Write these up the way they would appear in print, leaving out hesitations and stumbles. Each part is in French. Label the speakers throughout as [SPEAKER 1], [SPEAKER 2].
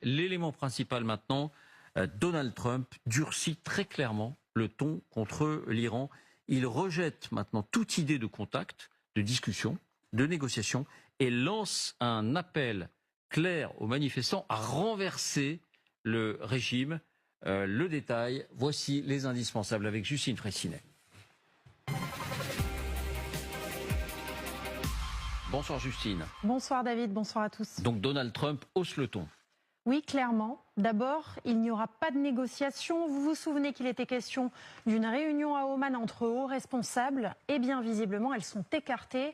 [SPEAKER 1] L'élément principal maintenant, Donald Trump durcit très clairement le ton contre l'Iran. Il rejette maintenant toute idée de contact, de discussion, de négociation et lance un appel clair aux manifestants à renverser le régime. Le détail, voici les indispensables avec Justine Fraissinet. Bonsoir Justine.
[SPEAKER 2] Bonsoir David, bonsoir à tous.
[SPEAKER 1] Donc Donald Trump hausse le ton.
[SPEAKER 2] Oui, clairement. D'abord, il n'y aura pas de négociation. Vous vous souvenez qu'il était question d'une réunion à Oman entre hauts responsables. Eh bien, visiblement, elles sont écartées.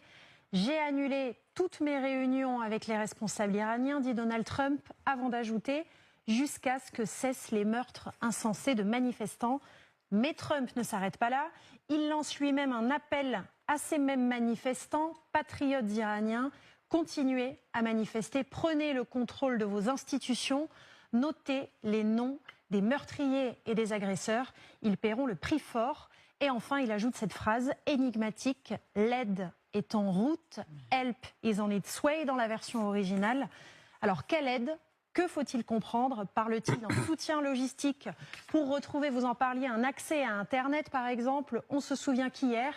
[SPEAKER 2] J'ai annulé toutes mes réunions avec les responsables iraniens, dit Donald Trump, avant d'ajouter jusqu'à ce que cessent les meurtres insensés de manifestants. Mais Trump ne s'arrête pas là. Il lance lui-même un appel à ces mêmes manifestants, patriotes iraniens. Continuez à manifester, prenez le contrôle de vos institutions, notez les noms des meurtriers et des agresseurs. Ils paieront le prix fort. Et enfin, il ajoute cette phrase énigmatique, l'aide est en route, help is on its way dans la version originale. Alors, quelle aide ? Que faut-il comprendre? Parle-t-il d'un soutien logistique pour retrouver, vous en parliez, un accès à Internet par exemple? On se souvient qu'hier,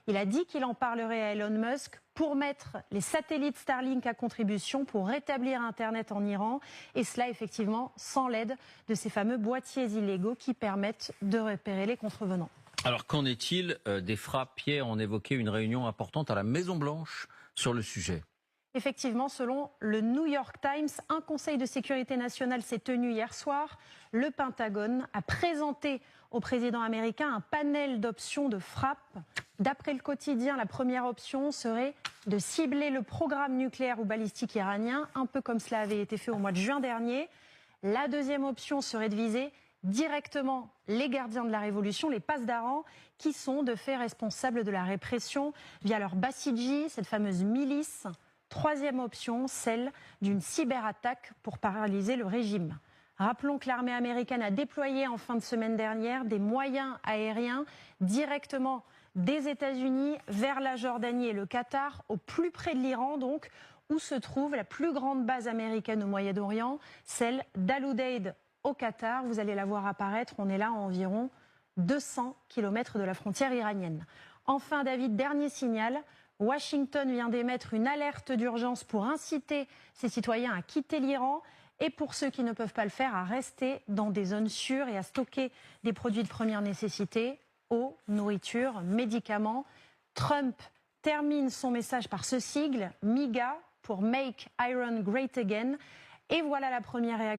[SPEAKER 2] il a dit qu'il en parlerait à Elon Musk pour mettre les satellites Starlink à contribution pour rétablir Internet en Iran. Et cela effectivement sans l'aide de ces fameux boîtiers illégaux qui permettent de repérer les contrevenants.
[SPEAKER 1] Alors qu'en est-il des frappes? Hier, on évoquait une réunion importante à la Maison-Blanche sur le sujet.
[SPEAKER 2] Effectivement, selon le New York Times, un conseil de sécurité nationale s'est tenu hier soir. Le Pentagone a présenté au président américain un panel d'options de frappe. D'après le quotidien, la première option serait de cibler le programme nucléaire ou balistique iranien, un peu comme cela avait été fait au mois de juin dernier. La deuxième option serait de viser directement les gardiens de la révolution, les pasdaran, qui sont de fait responsables de la répression via leur Basiji, cette fameuse milice. Troisième option, celle d'une cyberattaque pour paralyser le régime. Rappelons que l'armée américaine a déployé en fin de semaine dernière des moyens aériens directement des États-Unis vers la Jordanie et le Qatar, au plus près de l'Iran donc, où se trouve la plus grande base américaine au Moyen-Orient, celle d'Al-Udeid au Qatar. Vous allez la voir apparaître, on est là à environ 200 km de la frontière iranienne. Enfin David, dernier signal. Washington vient d'émettre une alerte d'urgence pour inciter ses citoyens à quitter l'Iran et pour ceux qui ne peuvent pas le faire, à rester dans des zones sûres et à stocker des produits de première nécessité, eau, nourriture, médicaments. Trump termine son message par ce sigle, MIGA, pour Make Iran Great Again. Et voilà la première réaction.